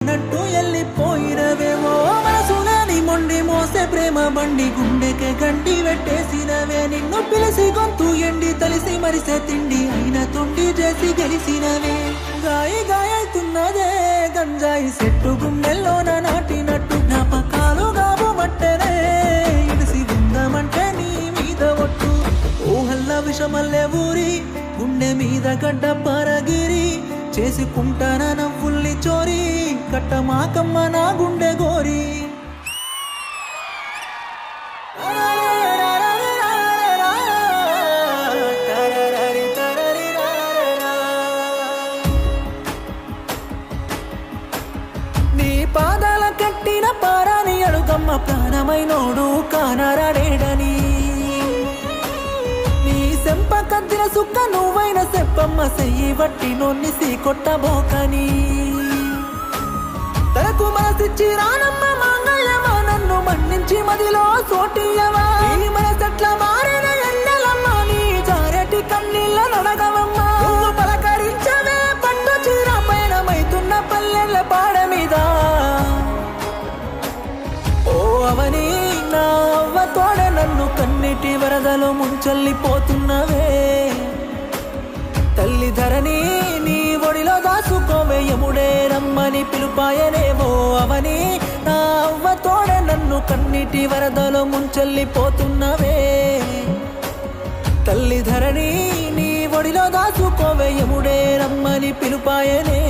నట్టు ఎల్లిపోయినవేమో మనసులని మొండి మోసే ప్రేమ బండి గుండెకే గంటి పెట్టేసినవే నిన్ను పిలిసి గొంతు ఎండి తలిసి మరిసే తిండి అయిన తొండి చేసి గెలిసినవే గాయి గాయవుతున్నదే గంజాయి చెట్టు గుండెల్లోన నాటినట్టు జ్ఞాపకాలు కాబట్టనే ఇడిసి ఉందామంటే నీ మీద ఒట్టు ఊహల్ల విషమల్లే ఊరి గుండె మీద గడ్డ పరగిరి చేసుకుంటాన నవ్వుల్ని చోరీ కట్టమాకమ్మ నా గుండె గోరి నీ పాదాల కట్టిన పారాని అడుగమ్మ ప్రాణమైనోడు కానరాడేడని సెంప కద్దిన సుక్క నువ్వైన సెప్పమ్మ సెయ్యి బట్టి నొన్ని సీ కొట్టబోకని తనకు మనసిచ్చి రానమ్మ మాంగళ్యమా నన్ను మన్నించి మదిలో సోటియవా మనసట్ల మారిన ఎన్నెలమ్మ నీ జారటి కన్నీళ్ళ నడగవమ్మ నువ్వు పలకరించవే పట్టు చీర పయనమైతున్న పల్లెల పాడ మీద ఓ అవని నా అవ్వ తోడ నన్ను కన్నిటి వరదలో ముంచెల్లిపోతున్నవే తల్లి ధరణి నీ ఒడిలో దాసుకోవే యముడే రమ్మని పిలుపాయనేవో అవని నా అవ్వ తోడ నన్ను కన్నిటి వరదలో ముంచెల్లిపోతున్నవే తల్లి ధరణి నీ ఒడిలో దాసుకోవే యముడే రమ్మని పిలుపాయనే